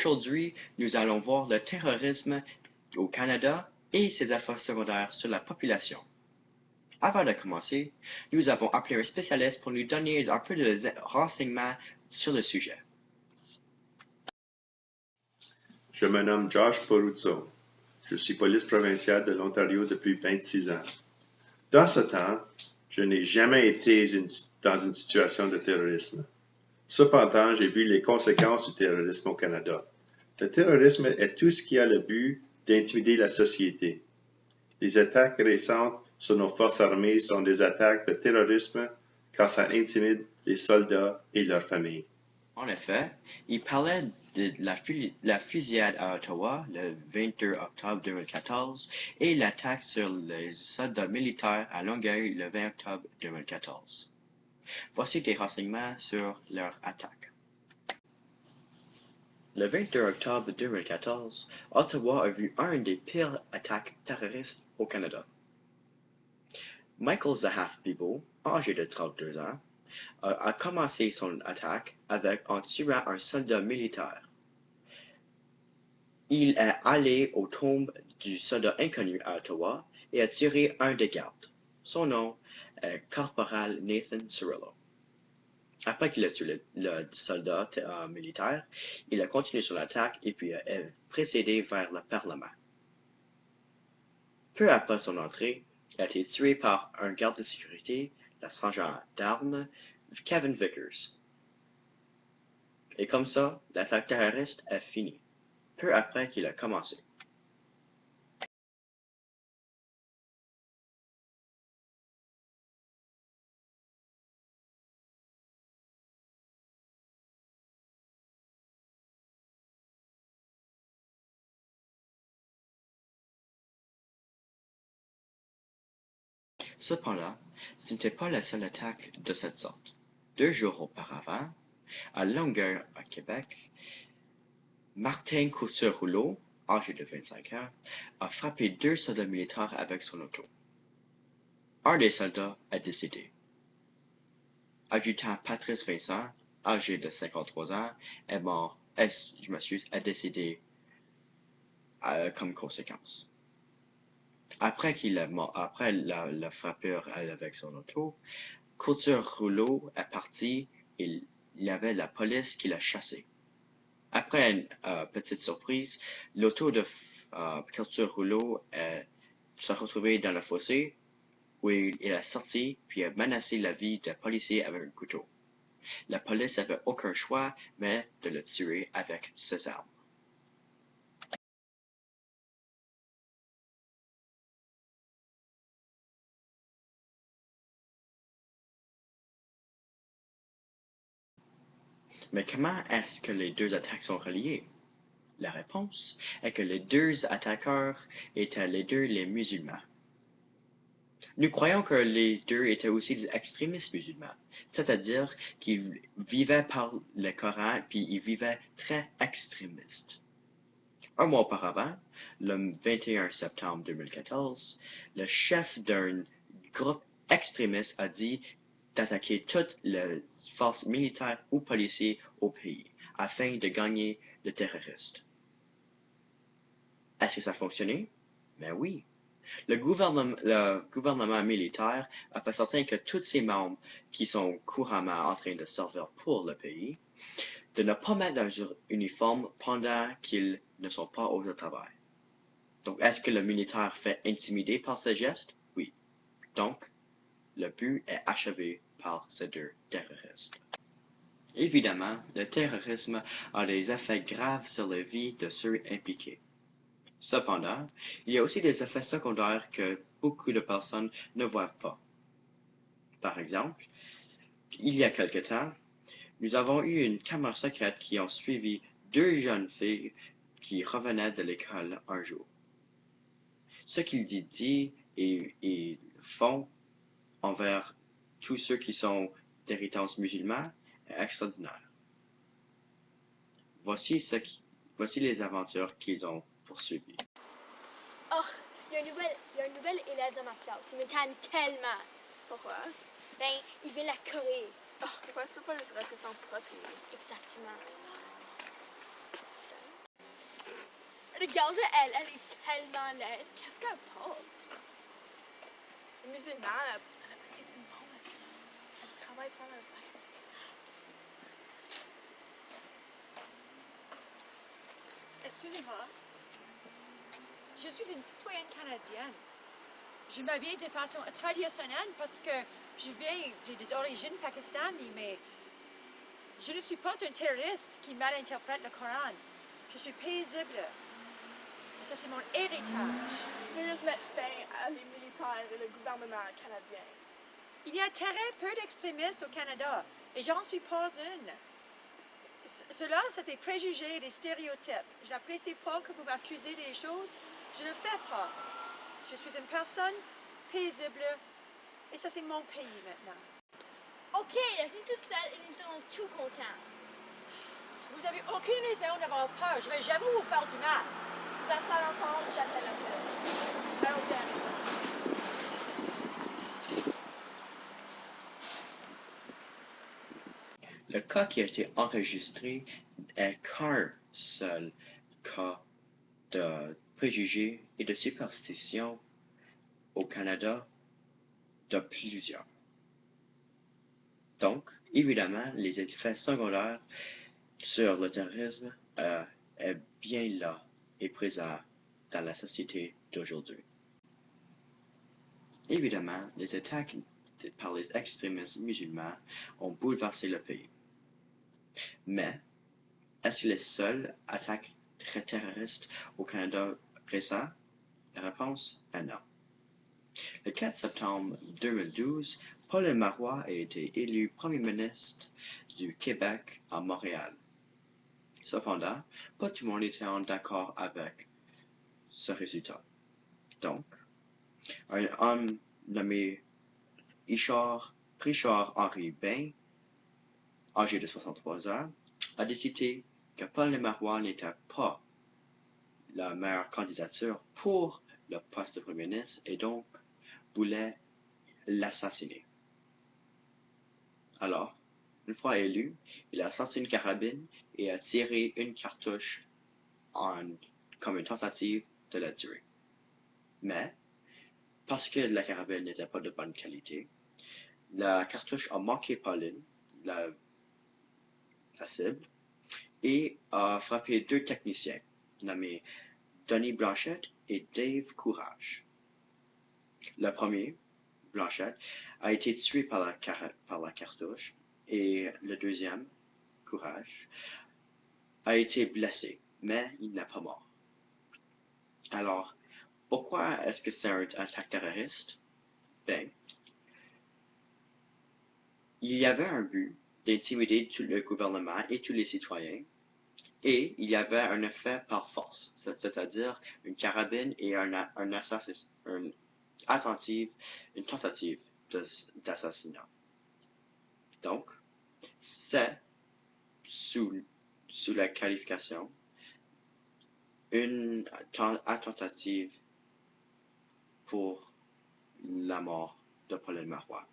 Aujourd'hui, nous allons voir le terrorisme au Canada et ses effets secondaires sur la population. Avant de commencer, nous avons appelé un spécialiste pour nous donner un peu de renseignements sur le sujet. Je me nomme Josh Poruzzo. Je suis police provinciale de l'Ontario depuis 26 ans. Dans ce temps, je n'ai jamais été dans une situation de terrorisme. Cependant, j'ai vu les conséquences du terrorisme au Canada. Le terrorisme est tout ce qui a le but d'intimider la société. Les attaques récentes sur nos forces armées sont des attaques de terrorisme car ça intimide les soldats et leurs familles. En effet, il parlait de la fusillade à Ottawa le 22 octobre 2014 et l'attaque sur les soldats militaires à Longueuil le 20 octobre 2014. Voici des renseignements sur leur attaque. Le 22 octobre 2014, Ottawa a vu un des pires attaques terroristes au Canada. Michael Zahaf-Bibeau, âgé de 32 ans, a commencé son attaque en tuant un soldat militaire. Il est allé aux tombes du soldat inconnu à Ottawa et a tiré un des gardes. Son nom est Corporal Nathan Cirillo. Après qu'il a tué le soldat militaire, il a continué son attaque et puis a précédé vers le Parlement. Peu après son entrée, il a été tué par un garde de sécurité, le sergent d'armes Kevin Vickers. Et comme ça, l'attaque terroriste est finie, peu après qu'il a commencé. Cependant, ce n'était pas la seule attaque de cette sorte. 2 jours auparavant, à Longueuil, à Québec, Martin Couture-Rouleau, âgé de 25 ans, a frappé 2 soldats militaires avec son auto. Un des soldats est décédé. Adjudant Patrice Vincent, âgé de 53 ans, est décédé comme conséquence. Après le frappeur avec son auto, Couture-Rouleau est parti et il y avait la police qui l'a chassé. Après une petite surprise, l'auto de Couture-Rouleau s'est retrouvé dans le fossé où il est sorti puis a menacé la vie des policiers avec un couteau. La police n'avait aucun choix mais de le tuer avec ses armes. Mais comment est-ce que les deux attaques sont reliées? La réponse est que les deux attaqueurs étaient les musulmans. Nous croyons que les deux étaient aussi des extrémistes musulmans, c'est-à-dire qu'ils vivaient par le Coran puis ils vivaient très extrémistes. Un mois auparavant, le 21 septembre 2014, le chef d'un groupe extrémiste a dit d'attaquer toutes les forces militaires ou policières au pays afin de gagner le terroriste. Est-ce que ça a fonctionné? Ben oui. Le gouvernement militaire a fait certain que tous ses membres qui sont couramment en train de servir pour le pays, de ne pas mettre leur uniforme pendant qu'ils ne sont pas au travail. Donc, est-ce que le militaire fait intimider par ce geste? Oui. Donc, le but est achevé par ces deux terroristes. Évidemment, le terrorisme a des effets graves sur la vie de ceux impliqués. Cependant, il y a aussi des effets secondaires que beaucoup de personnes ne voient pas. Par exemple, il y a quelque temps, nous avons eu une caméra secrète qui a suivi 2 jeunes filles qui revenaient de l'école un jour. Ce qu'ils disent et font envers tous ceux qui sont d'héritage musulman est extraordinaire. Voici les aventures qu'ils ont poursuivies. Oh, il y a un nouvel élève dans ma classe. Il me tanne tellement. Pourquoi? Ben, il veut la Corée. Oh, pourquoi tu peux pas juste rester son prof? Exactement. Regarde elle est tellement laide. Qu'est-ce qu'elle pense? Une musulmane, elle a peut-être une bombe. Elle travaille pour le ISIS. Excusez-moi. Je suis une citoyenne canadienne. Je m'habille de façon traditionnelle parce que j'ai des origines pakistanaises, mais je ne suis pas un terroriste qui malinterprète le Coran. Je suis paisible. Et ça, c'est mon héritage. Tu veux juste mettre fin à les militaires et le gouvernement canadien. Il y a très peu d'extrémistes au Canada, et j'en suis pas une. Cela, c'est des préjugés et des stéréotypes. Je n'apprécie pas que vous m'accusez des choses. Je ne le fais pas. Je suis une personne paisible, et ça, c'est mon pays maintenant. Ok, laissez toute seule et nous serons tout contents. Vous n'avez aucune raison d'avoir peur. Je ne vais jamais vous faire du mal. Ça sert encore, j'appelle la police. Allons bien. Le cas qui a été enregistré est qu'un seul cas de préjugés et de superstitions au Canada de plusieurs. Donc, évidemment, les effets secondaires sur le terrorisme est bien là et présent dans la société d'aujourd'hui. Évidemment, les attaques par les extrémistes musulmans ont bouleversé le pays. Mais, est-ce que les seules attaques terroristes au Canada récent? La réponse est non. Le 4 septembre 2012, Paul Marois a été élu premier ministre du Québec à Montréal. Cependant, pas tout le monde était en accord avec ce résultat. Donc, un homme nommé Richard Henri Bain, âgé de 63 ans, a décidé que Paul Marois n'était pas la meilleure candidature pour le poste de premier ministre et donc voulait l'assassiner. Alors, une fois élu, il a sorti une carabine et a tiré une cartouche comme une tentative de la tuer. Mais, parce que la carabine n'était pas de bonne qualité, la cartouche a manqué Pauline, la cible, et a frappé deux techniciens, nommés Denis Blanchette et Dave Courage. Le premier, Blanchette, a été tué par la cartouche, et le deuxième, Courage, a été blessé, mais il n'est pas mort. Alors, pourquoi est-ce que c'est un attaque terroriste? Ben, il y avait un but d'intimider tout le gouvernement et tous les citoyens, et il y avait un effet par force, c'est-à-dire une carabine et une tentative d'assassinat. Donc, c'est sous la qualification une tentative pour la mort de Paul Marois.